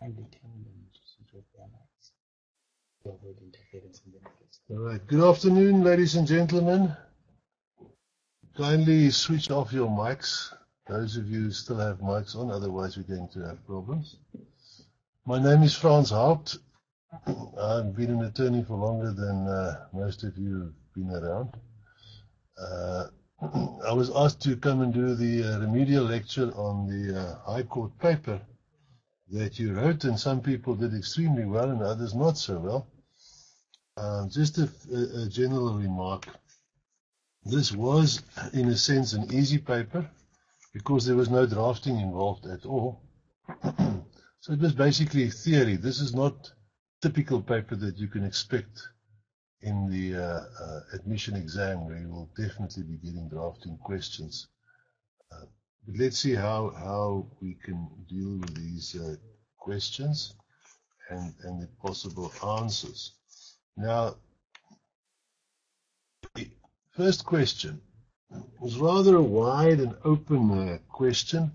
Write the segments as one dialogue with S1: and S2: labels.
S1: kindly tell them to switch off their mics to avoid interference in the next.
S2: All right. Good afternoon, ladies and gentlemen. Kindly switch off your mics. Those of you who still have mics on, otherwise we're going to have problems. My name is Frans Haupt. I've been an attorney for longer than most of you have been around. I was asked to come and do the remedial lecture on the High Court paper that you wrote, and some people did extremely well and others not so well. Just a general remark. This was, in a sense, an easy paper because there was no drafting involved at all. So it was basically theory. This is not typical paper that you can expect in the admission exam, where you will definitely be getting drafting questions. But let's see how we can deal with these questions and the possible answers. Now, the first question was rather a wide and open question,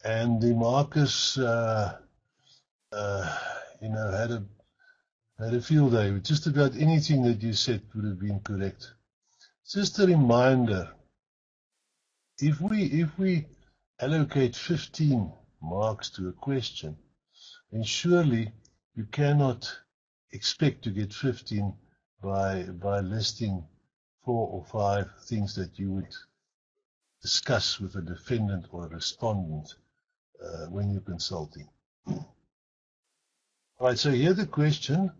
S2: and the markers, had a field day with just about anything that you said would have been correct. Just a reminder, if we allocate 15 marks to a question, then surely you cannot expect to get 15 by listing 4 or 5 things that you would discuss with a defendant or a respondent when you're consulting. All right, so here's the question.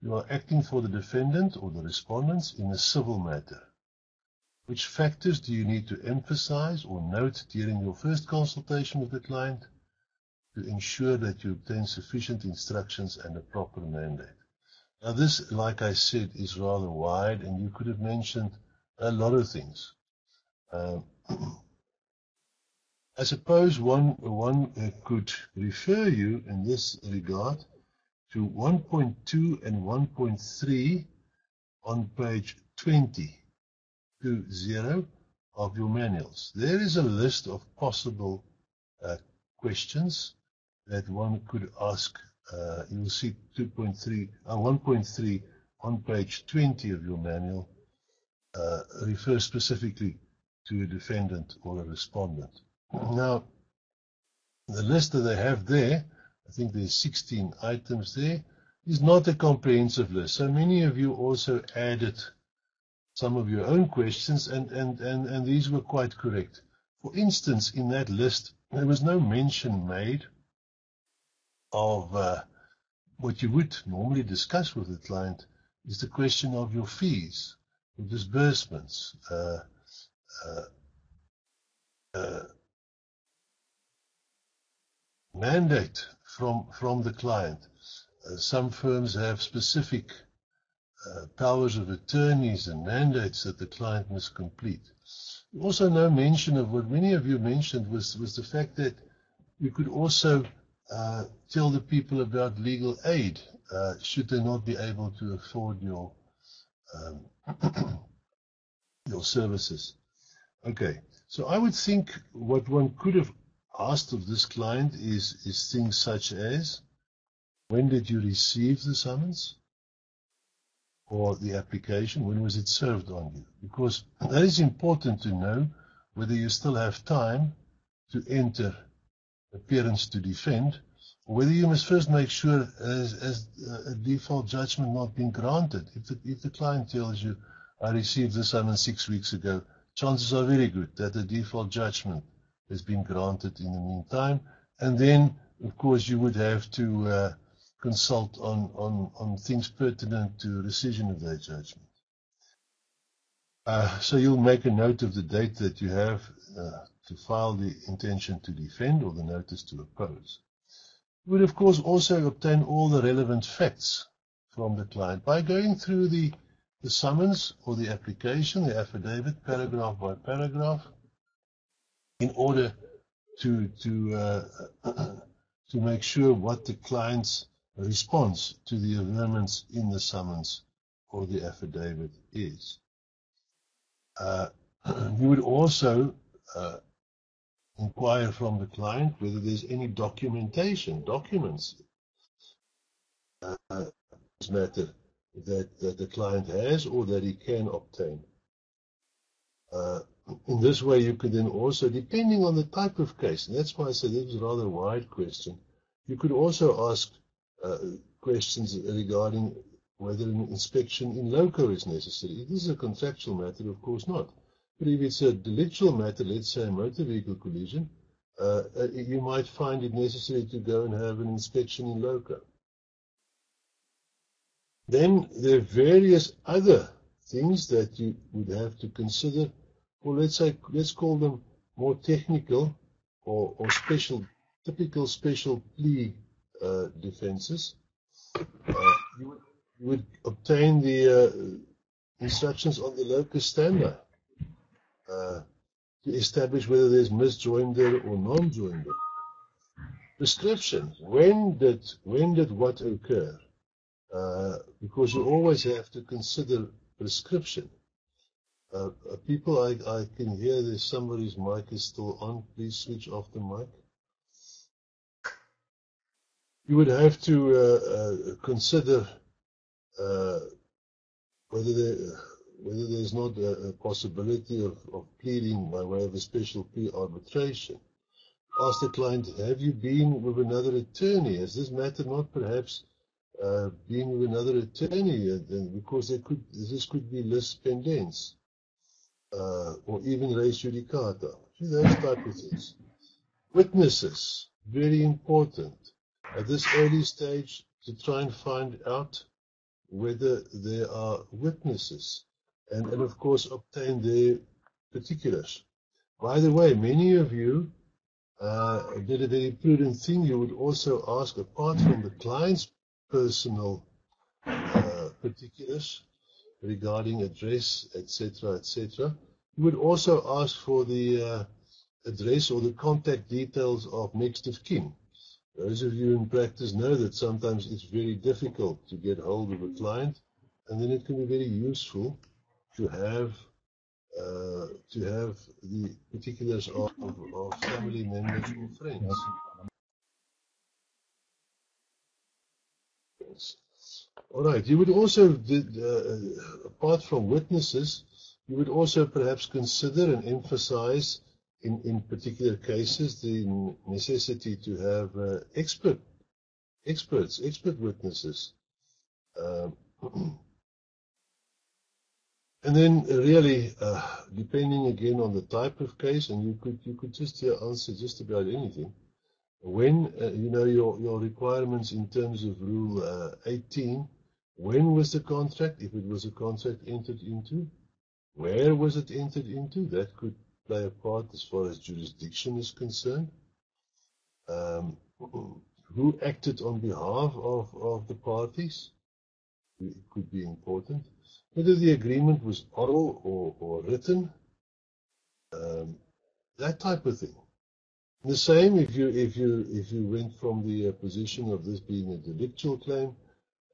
S2: You are acting for the defendant or the respondents in a civil matter. Which factors do you need to emphasize or note during your first consultation with the client to ensure that you obtain sufficient instructions and a proper mandate? Now this, like I said, is rather wide, and you could have mentioned a lot of things. I suppose one could refer you in this regard to 1.2 and 1.3 on page 20 of your manuals. There is a list of possible questions that one could ask. You will see 1.3 on page 20 of your manual refers specifically to a defendant or a respondent. Now, the list that they have there, I think there's 16 items there, is not a comprehensive list. So many of you also added some of your own questions, and these were quite correct. For instance, in that list, there was no mention made of what you would normally discuss with the client is the question of your fees, your disbursements, mandate from the client. Some firms have specific powers of attorneys and mandates that the client must complete. Also, no mention of what many of you mentioned was the fact that you could also tell the people about legal aid should they not be able to afford your your services. Okay, so I would think what one could have asked of this client is things such as, when did you receive the summons or the application? When was it served on you? Because that is important to know whether you still have time to enter appearance to defend, or whether you must first make sure as a default judgment not been granted. If the client tells you, I received the summons 6 weeks ago, chances are very good that the default judgment has been granted in the meantime, and then, of course, you would have to consult on things pertinent to rescission of that judgment. So you'll make a note of the date that you have to file the intention to defend or the notice to oppose. You would, of course, also obtain all the relevant facts from the client by going through the summons or the application, the affidavit, paragraph by paragraph, in order to make sure what the client's response to the averments in the summons or the affidavit is. You would also inquire from the client whether there's any documentation, documents matter that the client has or that he can obtain. In this way, you could then also, depending on the type of case, and that's why I said this is a rather wide question, you could also ask questions regarding whether an inspection in loco is necessary. If this is a contractual matter, of course not. But if it's a delictual matter, let's say a motor vehicle collision, you might find it necessary to go and have an inspection in loco. Then there are various other things that you would have to consider, or let's call them more technical or special, typical special plea defenses. You would obtain the instructions on the locus standi to establish whether there's misjoinder or non-joinder. Prescription, when did what occur? Because you always have to consider prescription. People, I can hear there's somebody's mic is still on. Please switch off the mic. You would have to consider whether there's not a possibility of pleading by way of a special plea arbitration. Ask the client, have you been with another attorney? Has this matter not perhaps been with another attorney? Because this could be lis pendens, or even res judicata. Those type of things. Witnesses, very important. At this early stage, to try and find out whether there are witnesses, and of course obtain their particulars. By the way, many of you did a very prudent thing. You would also ask, apart from the client's personal particulars regarding address, etc., you would also ask for the address or the contact details of next of kin. Those of you in practice know that sometimes it's very difficult to get hold of a client, and then it can be very useful to have the particulars of family members or friends. All right. You would also, apart from witnesses, you would also perhaps consider and emphasize in particular cases the necessity to have expert witnesses. And then really, depending again on the type of case, and you could just answer just about anything. When your requirements in terms of Rule 18, when was the contract? If it was a contract entered into, where was it entered into? That could play a part as far as jurisdiction is concerned. Who acted on behalf of the parties? It could be important. Whether the agreement was oral or written, that type of thing. The same if you went from the position of this being a delictual claim,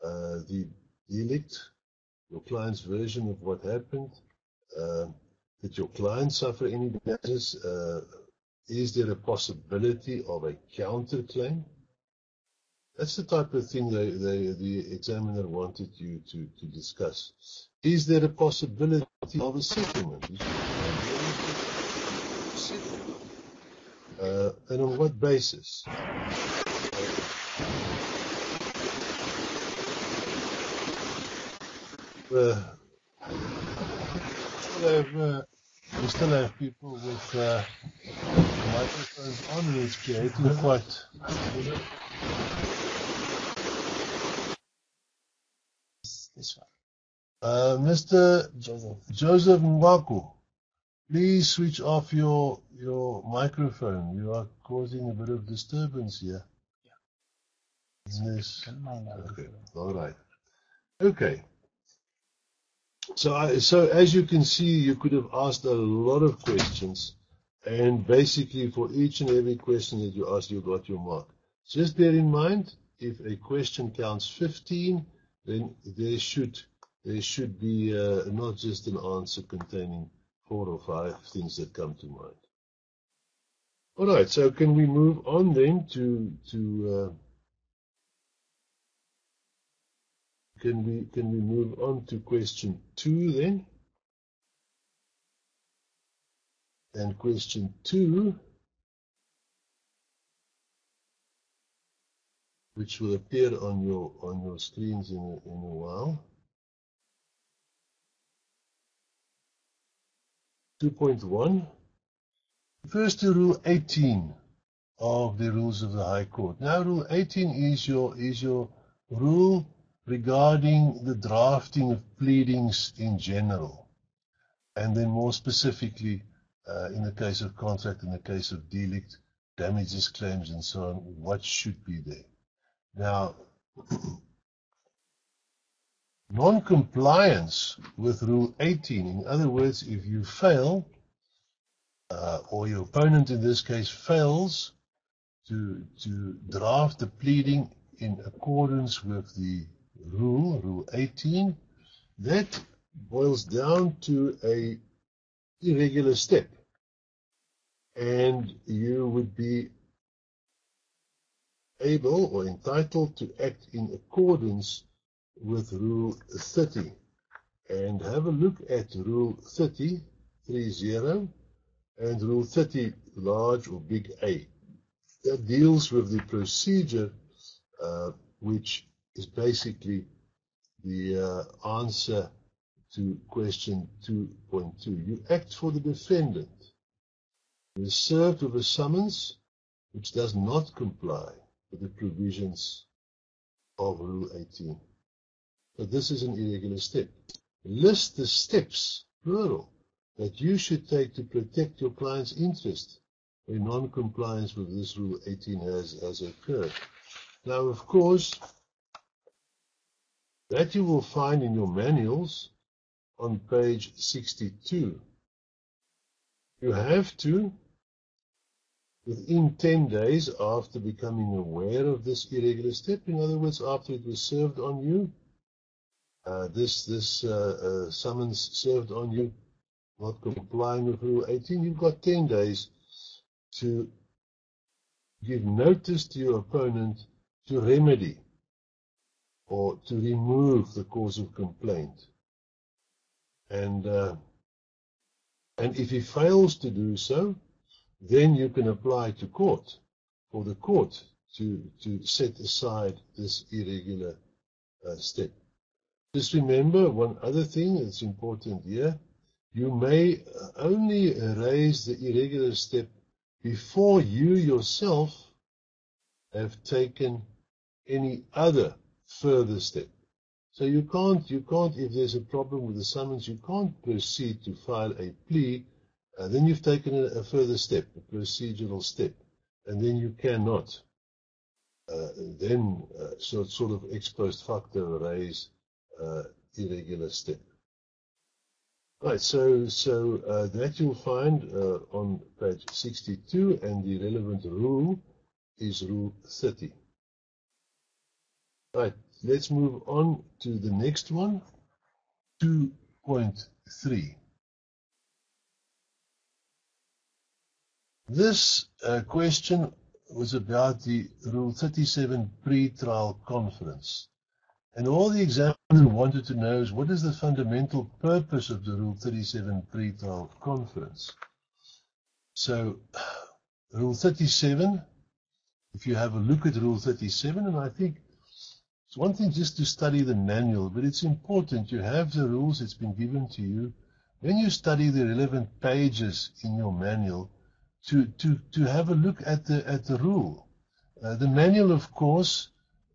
S2: the delict, your client's version of what happened, did your client suffer any damages? Is there a possibility of a counterclaim? That's the type of thing the examiner wanted you to discuss. Is there a possibility of a settlement? And on what basis? We still have people with microphones on, and it's creating quite.
S1: This one.
S2: Mr. Joseph Mwaku, please switch off your microphone. You are causing a bit of disturbance here.
S1: Yeah.
S2: Yes.
S1: Okay.
S2: All right. Okay. So as you can see, you could have asked a lot of questions, and basically for each and every question that you asked, you got your mark. Just bear in mind, if a question counts 15, then there should be not just an answer containing 4 or 5 things that come to mind. All right, so can we move on then to can we move on to question 2 then? And question 2, which will appear on your screens in a while. 2.1 refers to Rule 18 of the Rules of the High Court. Now, Rule 18 is your rule regarding the drafting of pleadings in general, and then more specifically, in the case of contract, in the case of delict, damages claims, and so on, what should be there. Now, non-compliance with Rule 18, in other words, if you fail, or your opponent in this case fails to draft the pleading in accordance with the Rule 18, that boils down to a irregular step, and you would be able or entitled to act in accordance with Rule 30. And have a look at Rule 30, 3.0, and Rule 30, large or big A. That deals with the procedure, which is basically the answer to question 2.2. You act for the defendant. You are served with a summons which does not comply with the provisions of Rule 18. But this is an irregular step. List the steps, plural, that you should take to protect your client's interest when non-compliance with this Rule 18 has occurred. Now, of course, that you will find in your manuals on page 62. You have to, within 10 days after becoming aware of this irregular step, in other words, after it was served on you, this summons served on you, not complying with Rule 18, you've got 10 days to give notice to your opponent to remedy or to remove the cause of complaint. And if he fails to do so, then you can apply to court for the court to set aside this irregular step. Just remember one other thing that's important here. You may only raise the irregular step before you yourself have taken any other further step. So you can't, if there's a problem with the summons, you can't proceed to file a plea. Then you've taken a further step, a procedural step, and then you cannot sort of ex post facto raise irregular step. Right, so that you'll find on page 62, and the relevant rule is Rule 30. Right, let's move on to the next one, 2.3. This question was about the Rule 37 pre-trial conference. And all the examiner wanted to know is, what is the fundamental purpose of the Rule 37 pre-trial conference? So, Rule 37, if you have a look at Rule 37, and I think it's one thing just to study the manual, but it's important you have the rules, it's been given to you. When you study the relevant pages in your manual, to have a look at the rule. The manual, of course,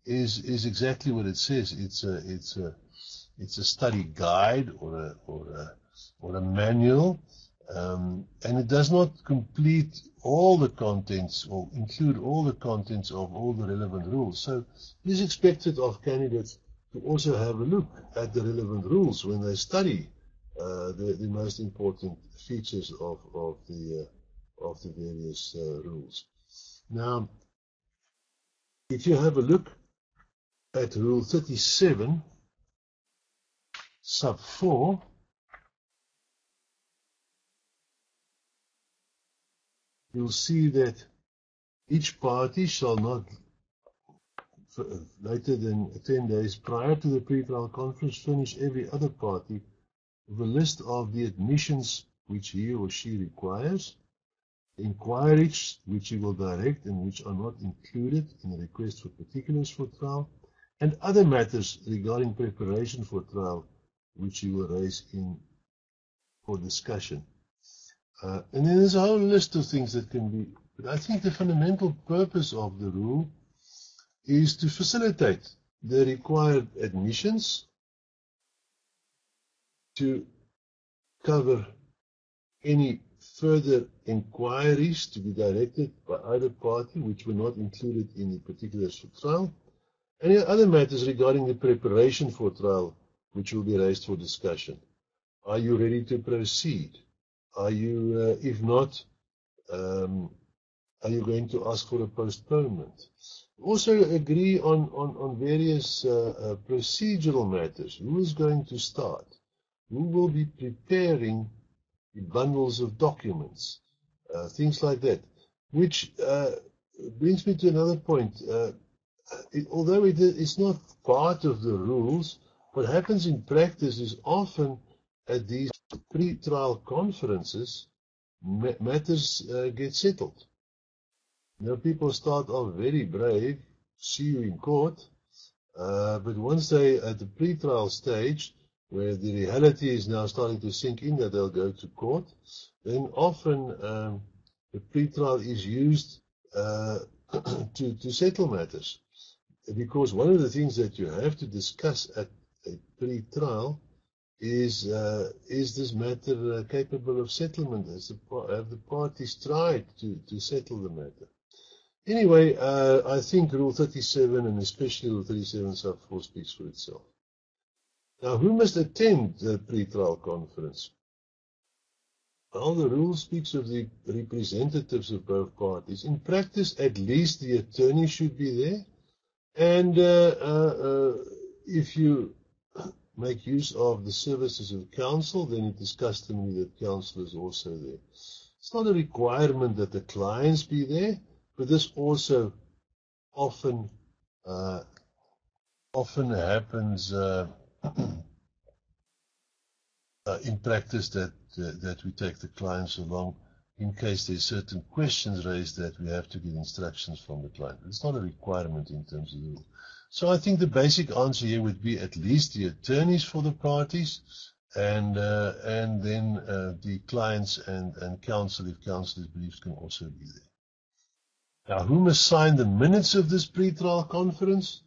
S2: is exactly what it says. It's a study guide or a manual, and it does not complete all the contents or include all the contents of all the relevant rules. So it is expected of candidates to also have a look at the relevant rules when they study the most important features of the various rules. Now, if you have a look at Rule 37, sub 4, you'll see that each party shall not later than 10 days prior to the pre-trial conference, furnish every other party with a list of the admissions which he or she requires, inquiries which he will direct and which are not included in the request for particulars for trial, and other matters regarding preparation for trial which he will raise for discussion. And then there's a whole list of things that can be, but I think the fundamental purpose of the rule is to facilitate the required admissions, to cover any further inquiries to be directed by either party which were not included in the particulars for trial, and other matters regarding the preparation for trial which will be raised for discussion. Are you ready to proceed? Are you, if not, are you going to ask for a postponement? Also agree on various procedural matters. Who is going to start? Who will be preparing the bundles of documents? Things like that. Which brings me to another point. Although it's not part of the rules, what happens in practice is often at these pre-trial conferences, matters get settled. You know, people start off very brave, see you in court, but once they at the pre-trial stage, where the reality is now starting to sink in that they'll go to court, then often the pre-trial is used to settle matters. Because one of the things that you have to discuss at a pre-trial is this matter capable of settlement? Have the parties tried to settle the matter? Anyway, I think Rule 37 and especially Rule 37 sub 4 speaks for itself. Now, who must attend the pre-trial conference? Well, the rule speaks of the representatives of both parties. In practice, at least the attorney should be there. And if you make use of the services of counsel, then it is customary that counsel is also there. It's not a requirement that the clients be there, but this also often happens in practice that we take the clients along in case there's certain questions raised that we have to get instructions from the client. It's not a requirement in terms of the rule. So I think the basic answer here would be at least the attorneys for the parties, and then the clients and counsel, if counsel is briefed, can also be there. Now, who must sign the minutes of this pre-trial conference?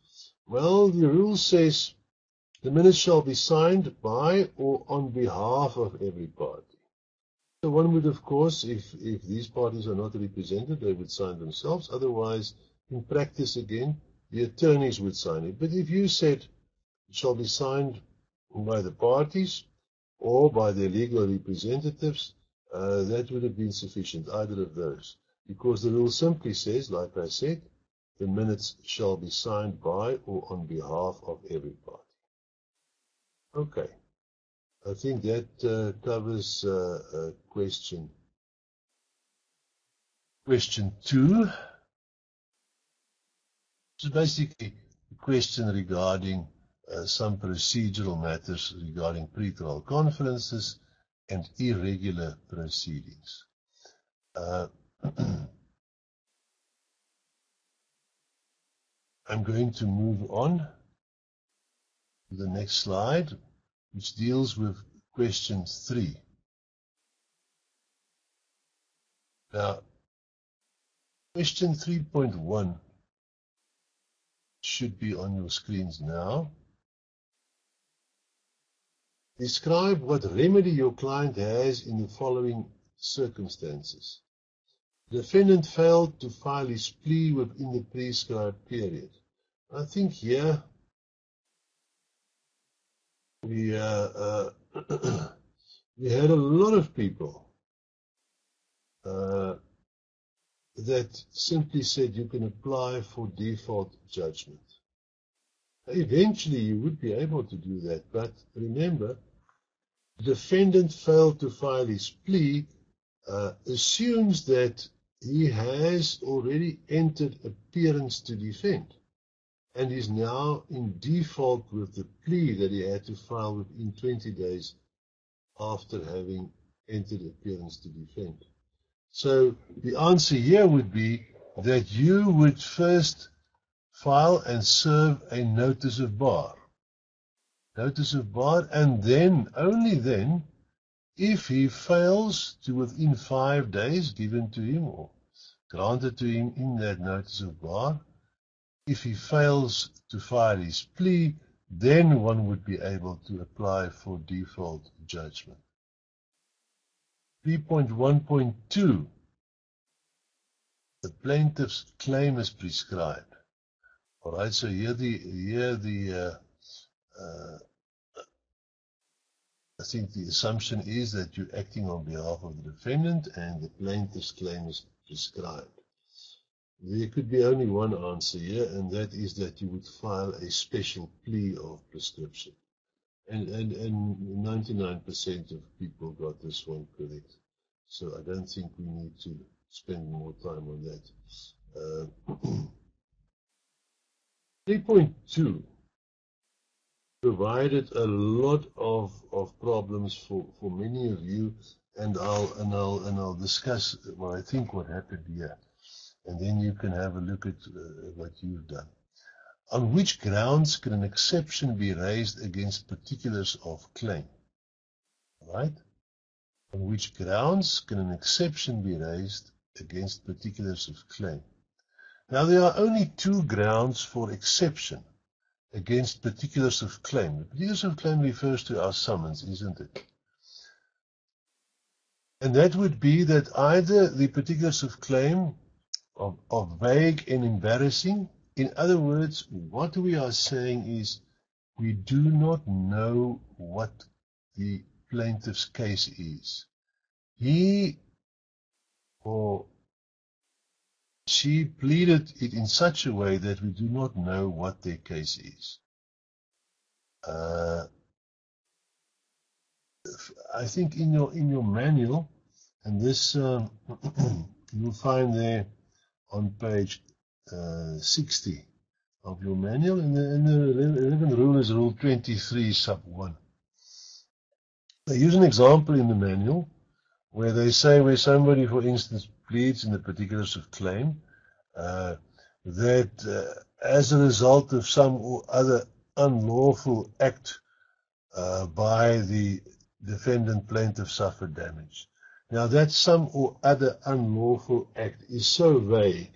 S2: Well, the rule says the minutes shall be signed by or on behalf of every party. So one would, of course, if these parties are not represented, they would sign themselves. Otherwise, in practice, again, the attorneys would sign it. But if you said it shall be signed by the parties or by their legal representatives, that would have been sufficient, either of those. Because the rule simply says, like I said, the minutes shall be signed by or on behalf of every party. Okay. I think that covers question 2. So basically a question regarding some procedural matters regarding pre-trial conferences and irregular proceedings. I'm going to move on to the next slide, which deals with question 3. Now, question 3.1 should be on your screens now. Describe what remedy your client has in the following circumstances. The defendant failed to file his plea within the prescribed period. I think here we had a lot of people that simply said you can apply for default judgment. Eventually you would be able to do that, but remember, the defendant failed to file his plea assumes that he has already entered appearance to defend. and is now in default with the plea that he had to file within 20 days after having entered appearance to defend. So the answer here would be that you would first file and serve a notice of bar. Notice of bar, and then, only then, if he fails to within 5 days given to him or granted to him in that notice of bar, if he fails to file his plea, then one would be able to apply for default judgment. 3.1.2, the plaintiff's claim is prescribed. All right, so here I think the assumption is that you're acting on behalf of the defendant and the plaintiff's claim is prescribed. There could be only one answer here, and that is that you would file a special plea of prescription. And 99% of people got this one correct. So I don't think we need to spend more time on that. 3.2 provided a lot of problems for many of you, and I'll discuss what I think what happened here, and then you can have a look at what you've done. On which grounds can an exception be raised against particulars of claim? Right? On which grounds can an exception be raised against particulars of claim? Now, there are only two grounds for exception against particulars of claim. The particulars of claim refers to our summons, isn't it? And that would be that either the particulars of claim are vague and embarrassing. In other words, what we are saying is we do not know what the plaintiff's case is. He or she pleaded it in such a way that we do not know what their case is. I think in your manual, and this you'll find there on page 60 of your manual, and the 11th rule is Rule 23 sub 1. They use an example in the manual where they say where somebody, for instance, pleads in the particulars of claim that as a result of some or other unlawful act by the defendant plaintiff suffered damage. Now that some or other unlawful act is so vague,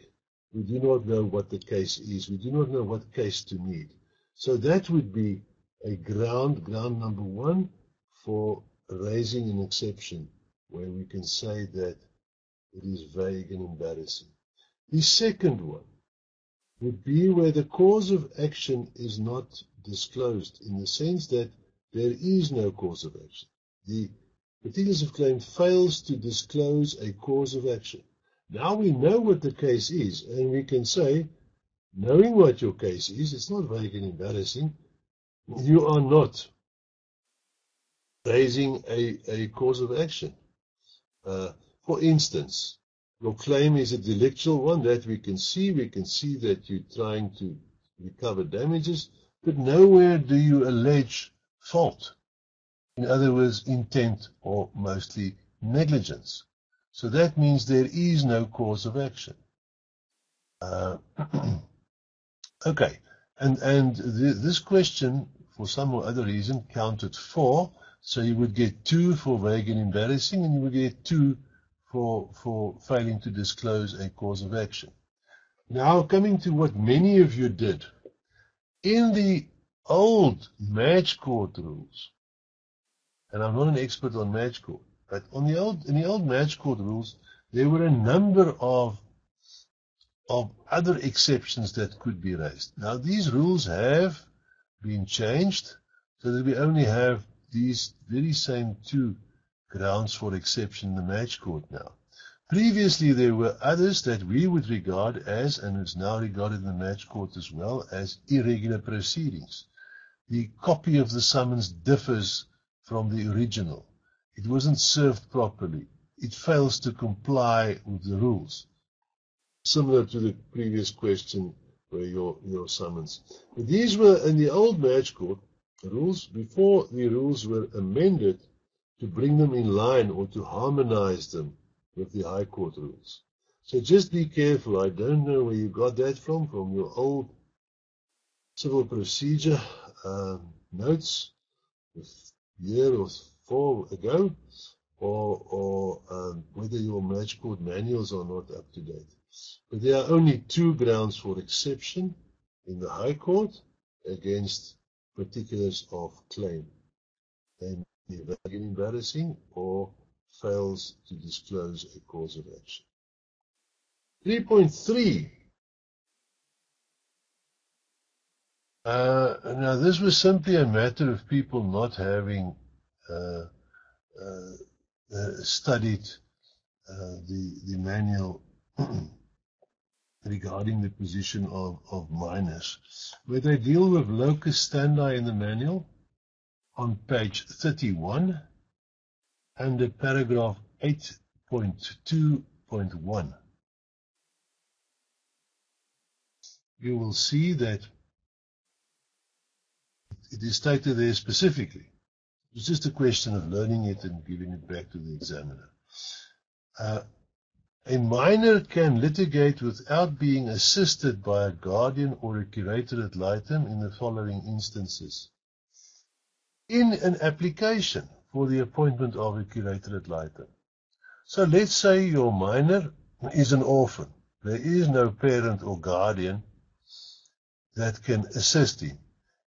S2: we do not know what the case is. We do not know what case to meet. So that would be a ground number one for raising an exception where we can say that it is vague and embarrassing. The second one would be where the cause of action is not disclosed, in the sense that there is no cause of action. The particulars of claim fails to disclose a cause of action. Now we know what the case is, and we can say, knowing what your case is, it's not vague and embarrassing, you are not raising a cause of action. For instance, your claim is a delictual one, that we can see. We can see that you're trying to recover damages, but nowhere do you allege fault. In other words, intent or mostly negligence. So that means there is no cause of action. Okay, and this question, for some or other reason, counted 4. So you would get 2 for vague and embarrassing, and you would get 2 for failing to disclose a cause of action. Now, coming to what many of you did. In the old match court rules, and I'm not an expert on match court, but in the old match court rules, there were a number of other exceptions that could be raised. Now, these rules have been changed so that we only have these very same 2 grounds for exception in the match court now. Previously, there were others that we would regard as, and it's now regarded in the match court as well, as irregular proceedings. The copy of the summons differs from the original. It wasn't served properly. It fails to comply with the rules. Similar to the previous question your summons. But these were in the old marriage court rules before the rules were amended to bring them in line or to harmonize them with the High Court rules. So just be careful. I don't know where you got that from your old civil procedure notes a year or 4 ago, or whether your marriage court manuals are not up to date. But there are only 2 grounds for exception in the High Court against particulars of claim. And either embarrassing or fails to disclose a cause of action. 3.3. Now this was simply a matter of people not having studied the manual regarding the position of minors, where they deal with locus standi in the manual on page 31 under paragraph 8.2.1. You will see that it is stated there specifically. It's just a question of learning it and giving it back to the examiner. A minor can litigate without being assisted by a guardian or a curator ad litem in the following instances. In an application for the appointment of a curator ad litem. So let's say your minor is an orphan. There is no parent or guardian that can assist him.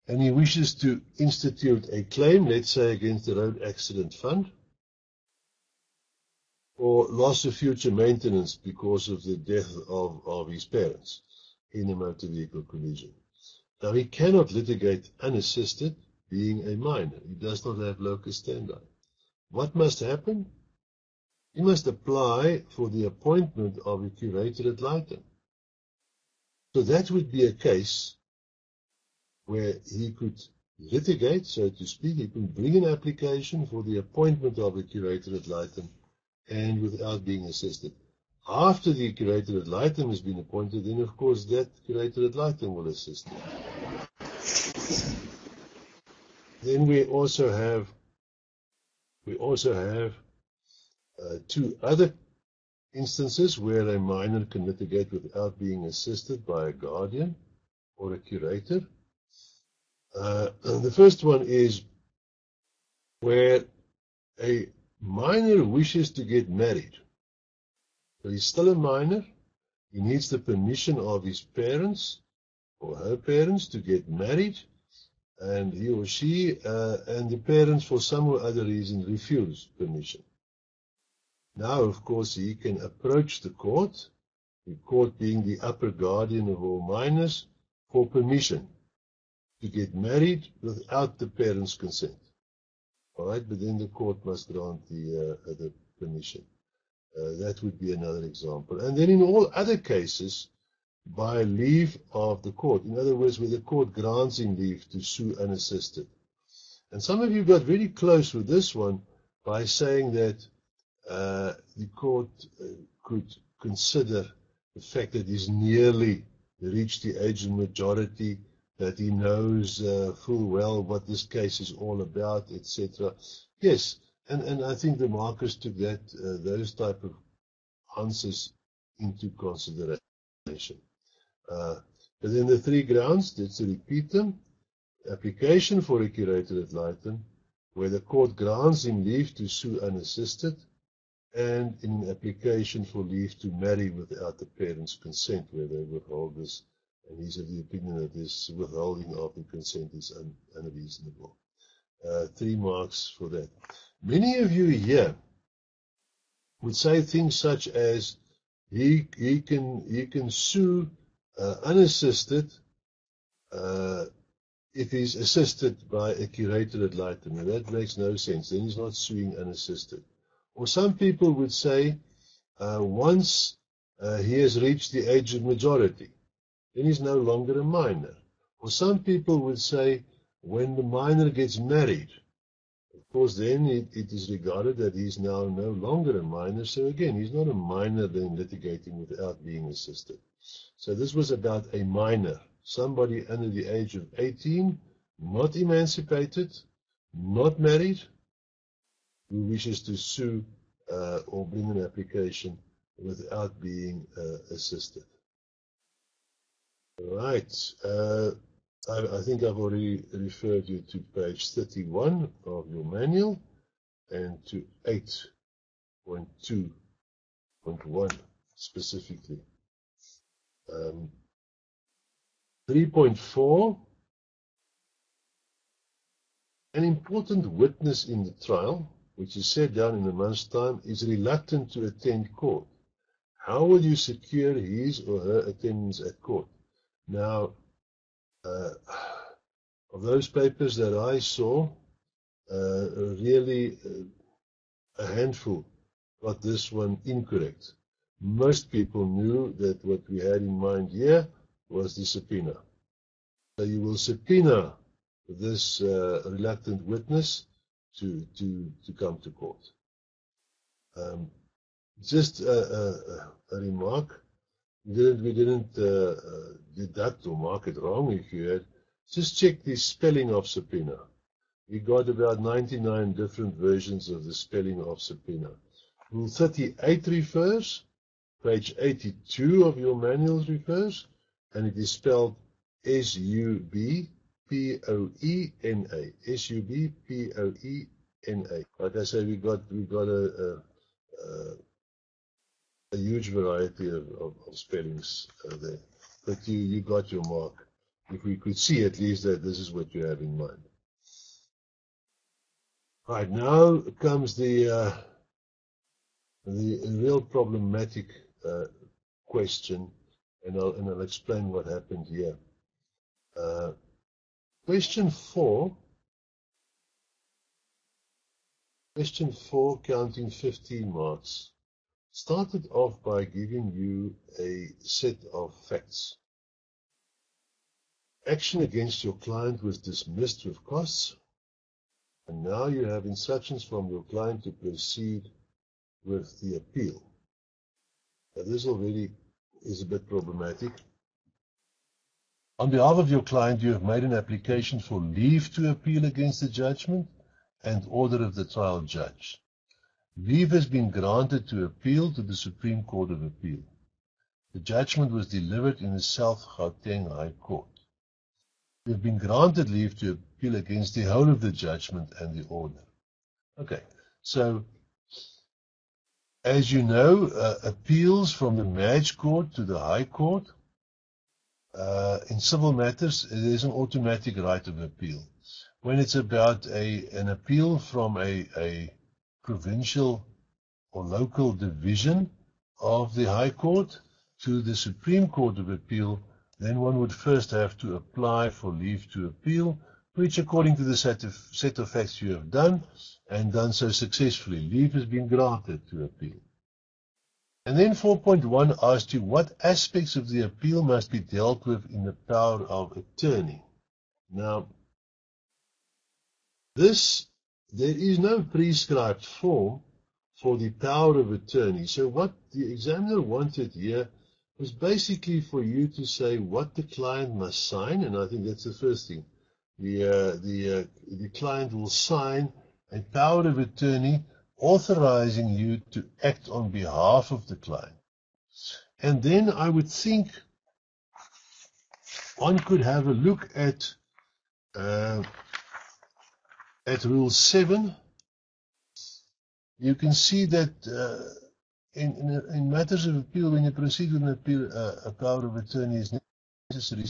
S2: And he wishes to institute a claim, let's say against the Road Accident Fund, or loss of future maintenance because of the death of his parents in a motor vehicle collision. Now he cannot litigate unassisted, being a minor. He does not have locus standi. What must happen? He must apply for the appointment of a curator ad litem. So that would be a case where he could litigate, so to speak. He could bring an application for the appointment of a curator ad litem and without being assisted. After the curator ad litem has been appointed, then of course that curator ad litem will assist him. Then we also have 2 other instances where a minor can litigate without being assisted by a guardian or a curator. The first one is where a minor wishes to get married. So he's still a minor. He needs the permission of his parents or her parents to get married, and he or she and the parents for some or other reason refuse permission. Now, of course, he can approach the court being the upper guardian of all minors, for permission to get married without the parents' consent. All right, but then the court must grant the permission. That would be another example. And then in all other cases, by leave of the court. In other words, where the court grants him leave to sue unassisted. And some of you got very close with this one by saying that the court could consider the fact that he's nearly reached the age of majority, that he knows full well what this case is all about, etc. Yes, and I think the markers took those type of answers into consideration. But then the 3 grounds, let's repeat them. Application for a curator ad litem, where the court grants him leave to sue unassisted, and in an application for leave to marry without the parents' consent, where they withhold this, and he's of the opinion that this withholding of the consent is unreasonable. 3 marks for that. Many of you here would say things such as he can sue unassisted if he's assisted by a curator ad litem. Now that makes no sense. Then he's not suing unassisted. Or some people would say once he has reached the age of majority, then he's no longer a minor. Or some people would say when the minor gets married, of course then it is regarded that he's now no longer a minor. So again, he's not a minor then litigating without being assisted. So this was about a minor, somebody under the age of 18, not emancipated, not married, who wishes to sue or bring an application without being assisted. Right. I think I've already referred you to page 31 of your manual and to 8.2.1 specifically. 3.4, an important witness in the trial, which is set down in a month's time, is reluctant to attend court. How will you secure his or her attendance at court? Now, of those papers that I saw, really a handful got this one incorrect. Most people knew that what we had in mind here was the subpoena. So you will subpoena this reluctant witness to come to court. Just a remark. We didn't deduct or mark it wrong if you had. Just check the spelling of subpoena. We got about 99 different versions of the spelling of subpoena. Rule 38 refers, page 82 of your manuals refers, and it is spelled S-U-B-P-O-E-N-A. S-U-B-P-O-E-N-A. Like I say, we got a huge variety of spellings there. But you got your mark. If we could see at least that this is what you have in mind. Right, now comes the real problematic question, and I'll explain what happened here. Question 4, counting 15 marks, started off by giving you a set of facts. Action against your client was dismissed with costs, and now you have instructions from your client to proceed with the appeal. Now, this already is a bit problematic. On behalf of your client, you have made an application for leave to appeal against the judgment and order of the trial judge. Leave has been granted to appeal to the Supreme Court of Appeal. The judgment was delivered in the South Gauteng High Court. You have been granted leave to appeal against the whole of the judgment and the order. Okay, so as you know, appeals from the Madge Court to the High Court, in civil matters, there is an automatic right of appeal. When it's about an appeal from a provincial or local division of the High Court to the Supreme Court of Appeal, then one would first have to apply for leave to appeal, which according to the set of facts you have done, and done so successfully, leave has been granted to appeal. And then 4.1 asked you what aspects of the appeal must be dealt with in the power of attorney. Now, there is no prescribed form for the power of attorney. So what the examiner wanted here was basically for you to say what the client must sign, and I think that's the first thing. The client will sign a power of attorney authorizing you to act on behalf of the client. And then I would think one could have a look at Rule 7. You can see that in matters of appeal, when you proceed with an appeal, a power of attorney is necessary.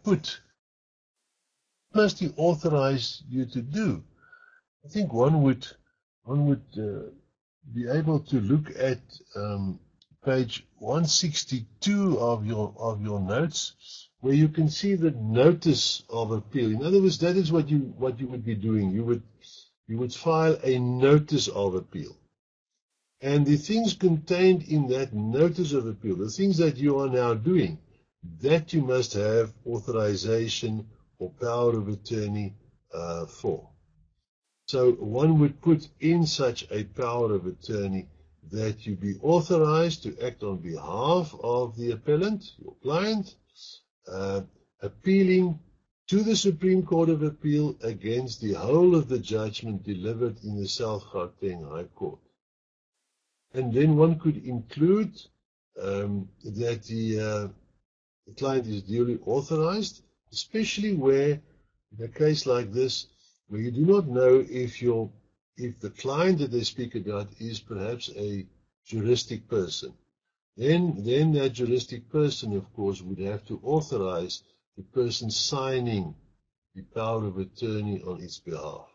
S2: What must he authorize you to do? I think one would be able to look at page 162 of your notes, where you can see the notice of appeal. In other words, that is what you would be doing. You would file a notice of appeal. And the things contained in that notice of appeal, the things that you are now doing, that you must have authorization or power of attorney for. So one would put in such a power of attorney that you be authorized to act on behalf of the appellant, your client, appealing to the Supreme Court of Appeal against the whole of the judgment delivered in the South Gauteng High Court. And then one could include that the client is duly authorized, especially where, in a case like this, where you do not know if the client that they speak about is perhaps a juristic person. Then that juristic person, of course, would have to authorize the person signing the power of attorney on its behalf.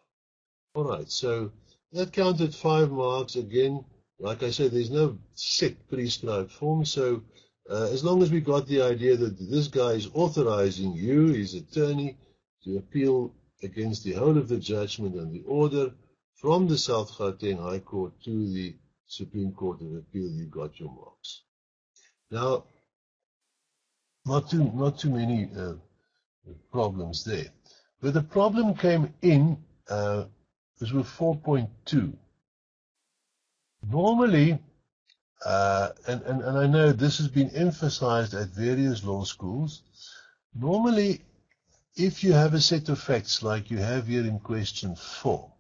S2: All right, so that counted 5 marks. Again, like I said, there's no set prescribed form, so as long as we got the idea that this guy is authorizing you, his attorney, to appeal against the whole of the judgment and the order from the South Gauteng High Court to the Supreme Court of Appeal, you got your marks. Now, not too many problems there. But the problem came in was with 4.2. Normally, and I know this has been emphasized at various law schools, normally if you have a set of facts like you have here in question 4,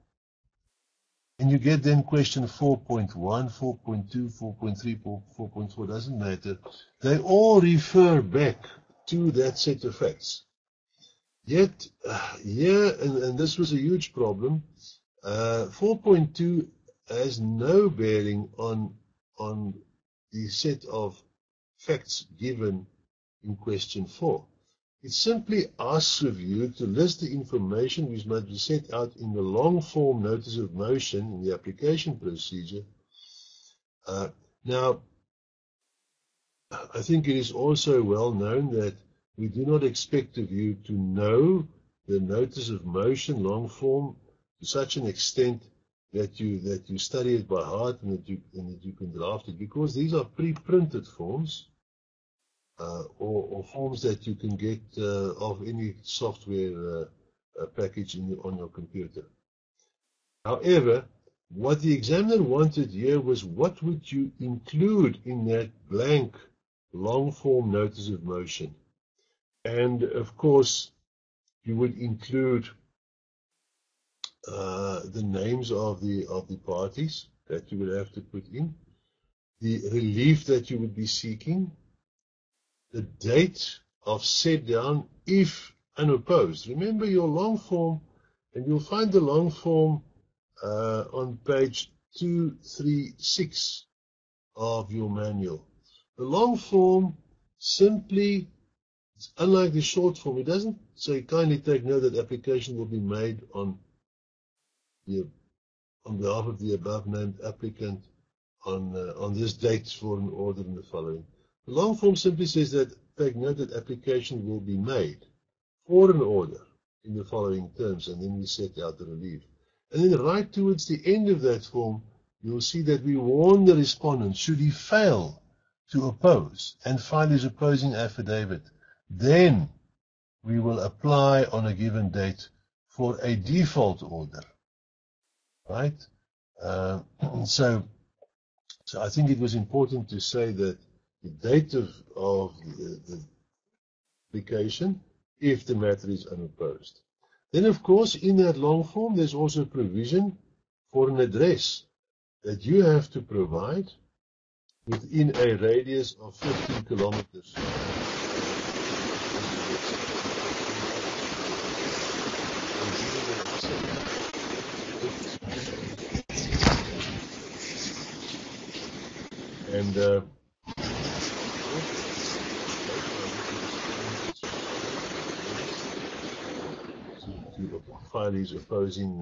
S2: and you get then question 4.1, 4.2, 4.3, 4.4, doesn't matter, they all refer back to that set of facts. Yet, here, and this was a huge problem, 4.2 has no bearing on the set of facts given in question 4. It simply asks of you to list the information which must be set out in the long form notice of motion in the application procedure. Now, I think it is also well known that we do not expect of you to know the notice of motion long form to such an extent that you study it by heart and that you can draft it, because these are pre-printed forms or forms that you can get of any software package on your computer. However, what the examiner wanted here was what would you include in that blank long form notice of motion. And of course, you would include the names of the parties that you would have to put in, the relief that you would be seeking, the date of set down if unopposed. Remember your long form, and you'll find the long form on page 236 of your manual. The long form simply, unlike the short form, it doesn't say kindly take note that application will be made on behalf of the above named applicant on this date for an order in the following. The long form simply says that take note that application will be made for an order in the following terms, and then we set out the relief. And then right towards the end of that form, you'll see that we warn the respondent, should he fail to oppose and file his opposing affidavit, then we will apply on a given date for a default order. Right? So I think it was important to say that the date of the application, if the matter is unopposed. Then, of course, in that long form, there's also provision for an address that you have to provide within a radius of 15 kilometers. And to file his opposing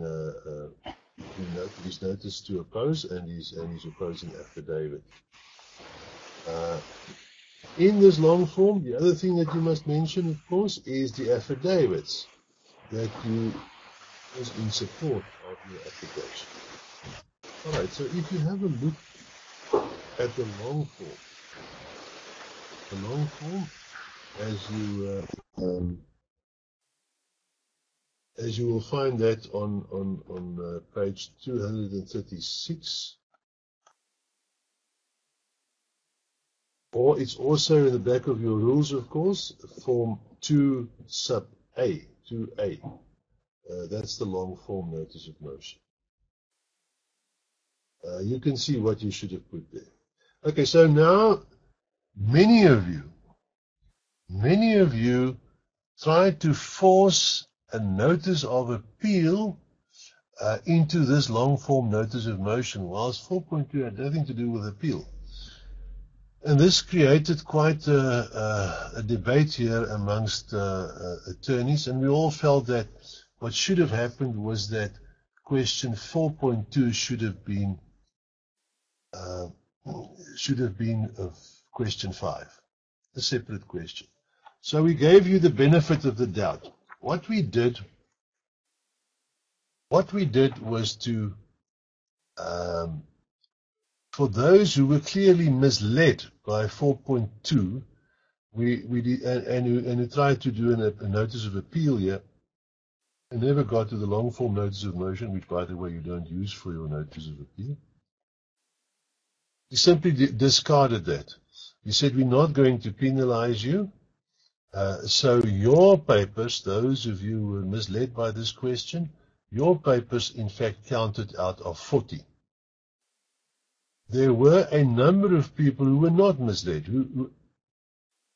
S2: his notice to oppose and his opposing affidavit. In this long form, the other thing that you must mention, of course, is the affidavits that you use in support of your application. All right, so if you have a look at the long form, as you will find that on page 236 Or it's also in the back of your rules, of course, form 2 sub A, 2A. That's the long form notice of motion. You can see what you should have put there. Okay, so now many of you tried to force a notice of appeal into this long form notice of motion, whilst 4.2 had nothing to do with appeal. And this created quite a debate here amongst attorneys, and we all felt that what should have happened was that question 4.2 should have been question 5, a separate question. So we gave you the benefit of the doubt. What we did was to, for those who were clearly misled by 4.2, we did, and who tried to do a notice of appeal here, and never got to the long form notice of motion, which, by the way, you don't use for your notice of appeal. We simply discarded that. We said we're not going to penalize you. So your papers, those of you who were misled by this question, your papers in fact counted out of 40. There were a number of people who were not misled, who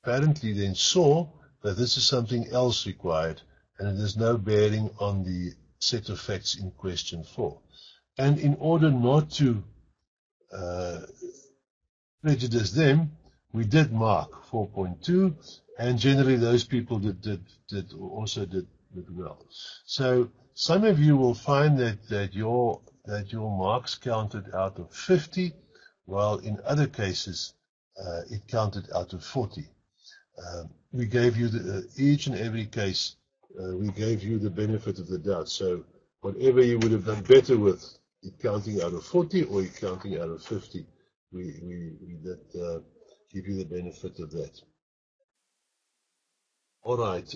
S2: apparently then saw that this is something else required and it has no bearing on the set of facts in question 4. And in order not to prejudice them, we did mark 4.2, and generally those people also did well. So some of you will find that your marks counted out of 50, while in other cases it counted out of 40. We gave you each and every case. We gave you the benefit of the doubt. So whatever you would have done better with it counting out of 40 or it counting out of 50, we did give you the benefit of that. All right.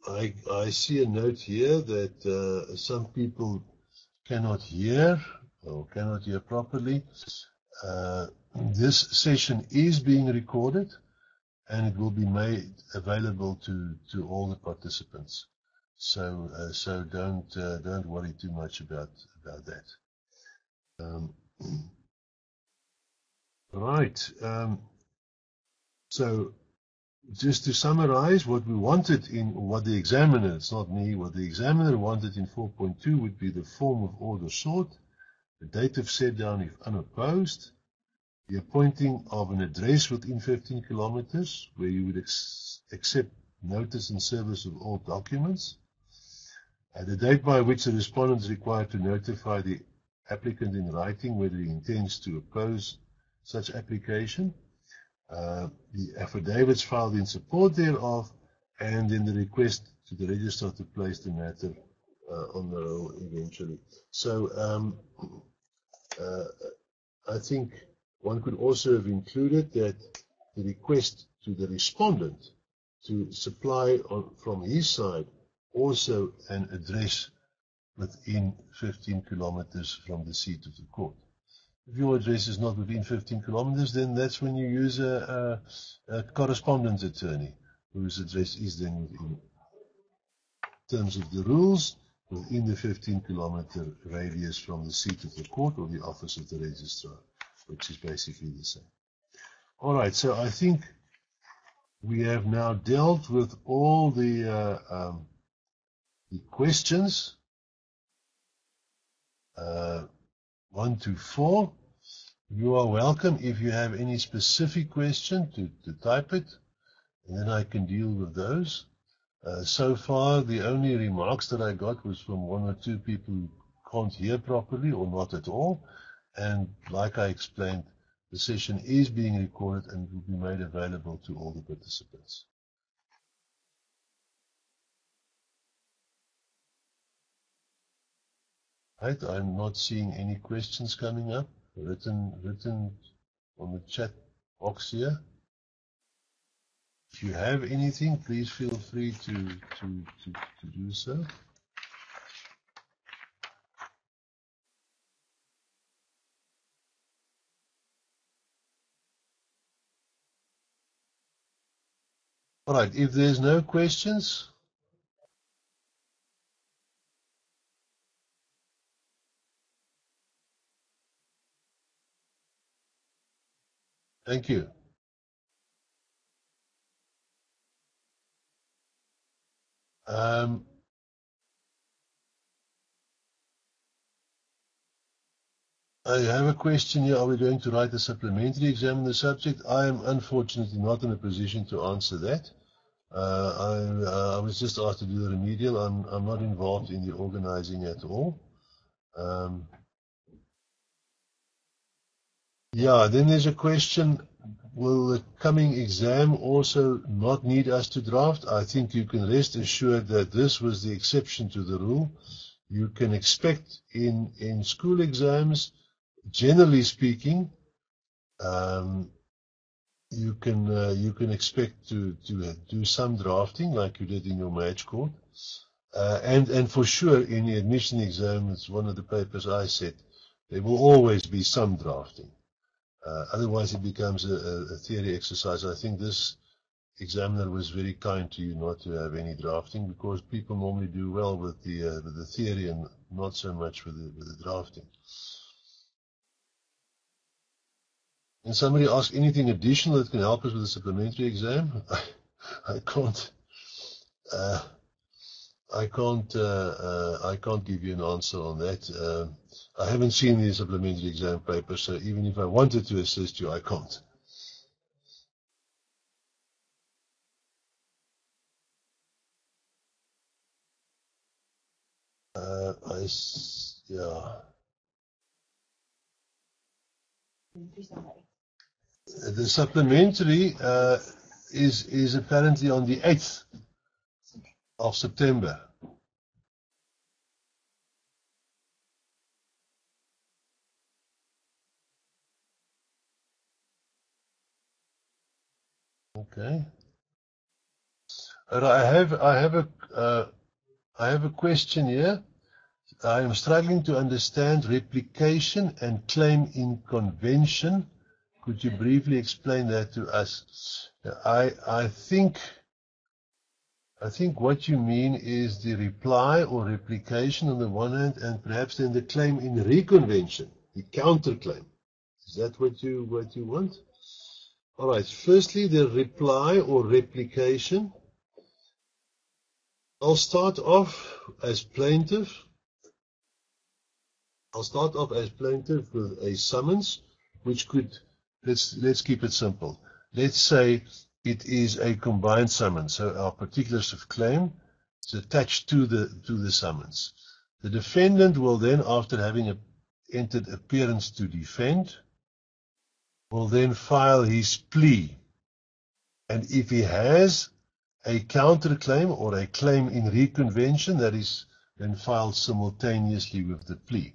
S2: I see a note here that some people cannot hear or cannot hear properly. This session is being recorded and it will be made available to all the participants. So don't worry too much about that. Right. So just to summarize, what we wanted what the examiner, it's not me, what the examiner wanted in 4.2 would be the form of order sought, the date of set down if unopposed, the appointing of an address within 15 kilometers where you would accept notice and service of all documents, the date by which the respondent is required to notify the applicant in writing whether he intends to oppose such application, the affidavits filed in support thereof, and then the request to the registrar to place the matter on the roll eventually. So I think one could also have included that the request to the respondent to supply from his side also an address within 15 kilometers from the seat of the court. If your address is not within 15 kilometers, then that's when you use a correspondence attorney whose address is then within, in terms of the rules, within the 15-kilometer radius from the seat of the court or the office of the registrar, which is basically the same. All right, so I think we have now dealt with all the questions 1 to 4. You are welcome, if you have any specific question, to type it, and then I can deal with those. So far, the only remarks that I got was from 1 or 2 people who can't hear properly or not at all. And like I explained, the session is being recorded and will be made available to all the participants. Right, I'm not seeing any questions coming up, written on the chat box here. If you have anything, please feel free to do so. All right, if there's no questions, thank you. I have a question here. Are we going to write a supplementary exam on the subject? I am unfortunately not in a position to answer that. I was just asked to do the remedial. I'm not involved in the organizing at all. Yeah, then there's a question, will the coming exam also not need us to draft? I think you can rest assured that this was the exception to the rule. You can expect in school exams, generally speaking, you can expect to do some drafting like you did in your match court. And for sure in the admission exam, it's one of the papers I said, there will always be some drafting. Otherwise it becomes a theory exercise. I think this examiner was very kind to you not to have any drafting, because people normally do well with the theory and not so much with the drafting. Can somebody ask anything additional that can help us with the supplementary exam? I can't give you an answer on that. I haven't seen the supplementary exam paper, so even if I wanted to assist you, I can't. Yeah. The supplementary is apparently on the 8th of September. Okay. I have a question here. I am struggling to understand replication and claim in convention. Could you briefly explain that to us? I think what you mean is the reply or replication on the one hand, and perhaps then the claim in reconvention, the counterclaim. Is that what you want? All right. Firstly, the reply or replication. I'll start off as plaintiff. With a summons, which could, let's keep it simple. Let's say it is a combined summons, so our particulars of claim is attached to the summons. The defendant will then, after having entered appearance to defend, will then file his plea. And if he has a counterclaim or a claim in reconvention, that is then filed simultaneously with the plea.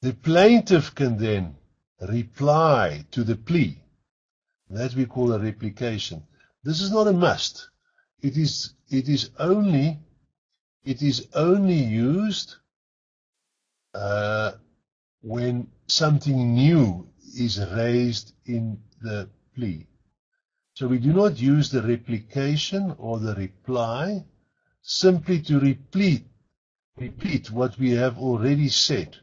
S2: The plaintiff can then reply to the plea. That we call a replication. This is not a must. It is only used when something new is raised in the plea. So we do not use the replication or the reply simply to repeat what we have already said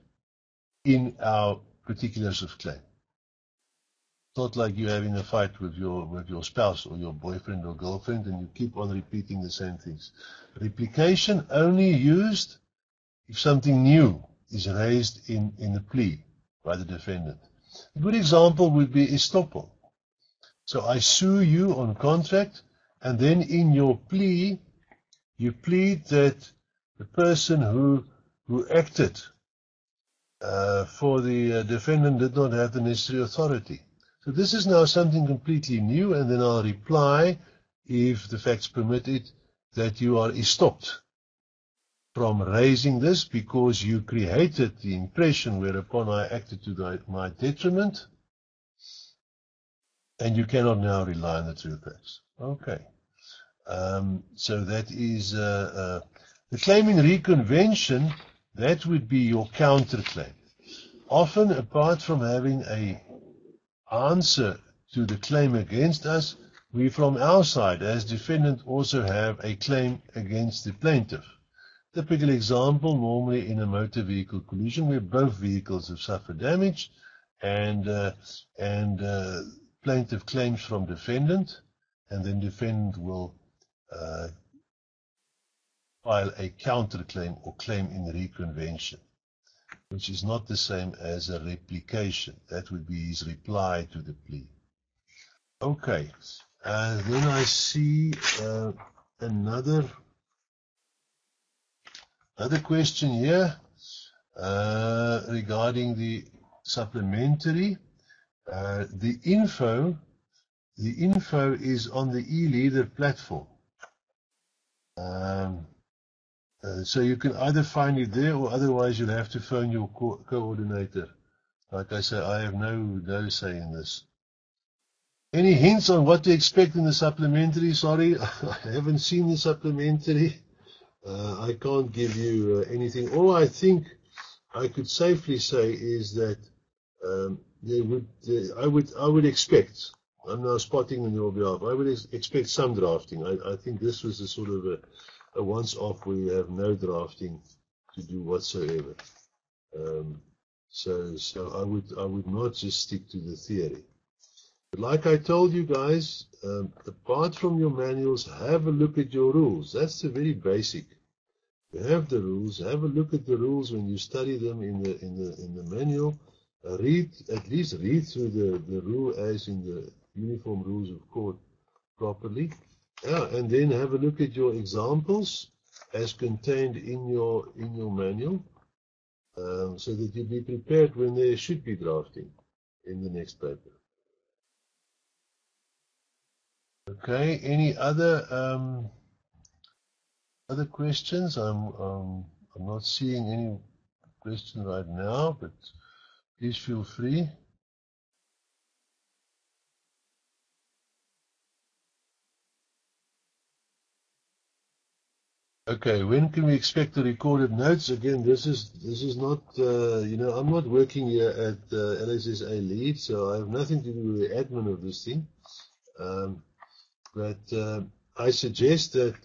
S2: in our particulars of claim. It's not like you're having a fight with your spouse or your boyfriend or girlfriend and you keep on repeating the same things. Replication only used if something new is raised in the plea by the defendant. A good example would be estoppel. So I sue you on contract, and then in your plea you plead that the person who acted for the defendant did not have the necessary authority. So this is now something completely new, and then I'll reply, if the facts permit it, that you are estopped from raising this because you created the impression whereupon I acted to my detriment, and you cannot now rely on the true facts. Okay. So that is the claim in reconvention. That would be your counterclaim. Often, apart from having an answer to the claim against us, we from our side as defendant also have a claim against the plaintiff. Typical example, normally in a motor vehicle collision where both vehicles have suffered damage and plaintiff claims from defendant, and then defendant will file a counterclaim or claim in reconvention, which is not the same as a replication. That would be his reply to the plea. Okay, then I see another question here regarding the supplementary. The info is on the eLeader platform. So you can either find it there, or otherwise you'll have to phone your coordinator. Like I say, I have no say in this. Any hints on what to expect in the supplementary? Sorry, I haven't seen the supplementary. I can't give you anything. All I think I could safely say is that I would expect, I'm now spotting on your behalf, I would expect some drafting. I think this was a sort of a once-off where you have no drafting to do whatsoever. So I would not just stick to the theory. But like I told you guys, apart from your manuals, have a look at your rules. That's the very basic. You have the rules. Have a look at the rules when you study them in the manual. At least read through the rule as in the Uniform Rules of Court properly. And then have a look at your examples as contained in your manual, so that you be prepared when there should be drafting in the next paper. Okay. Any other questions? I'm not seeing any question right now, but please feel free. Okay, when can we expect the recorded notes? Again, this is not, I'm not working here at LSSA Lead, so I have nothing to do with the admin of this thing. But I suggest that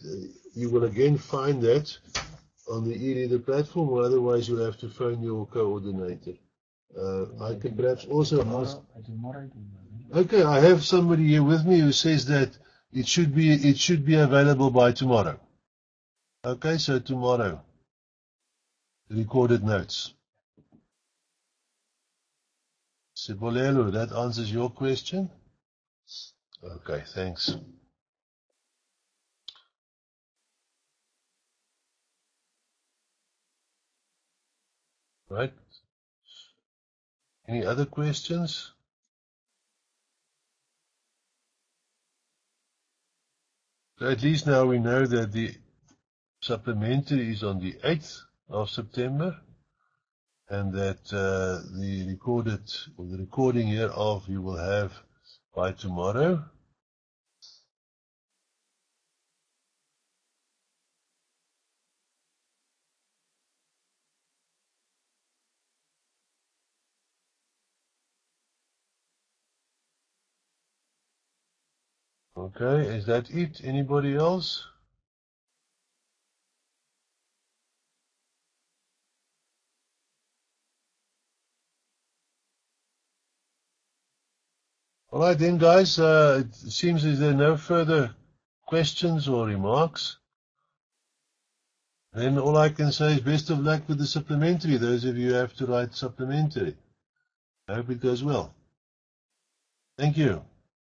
S2: you will again find that on the eReader platform, or otherwise you'll have to phone your coordinator. I can perhaps also ask. Okay, I have somebody here with me who says that it should be available by tomorrow. Okay, so tomorrow, recorded notes. Sibolelo, that answers your question? Okay, thanks. Right. Any other questions? So at least now we know that the supplementary is on the 8th of September, and that the recording hereof you will have by tomorrow. Okay, is that it? Anybody else? All right then, guys, it seems as there are no further questions or remarks. Then all I can say is best of luck with the supplementary, those of you who have to write supplementary. I hope it goes well. Thank you.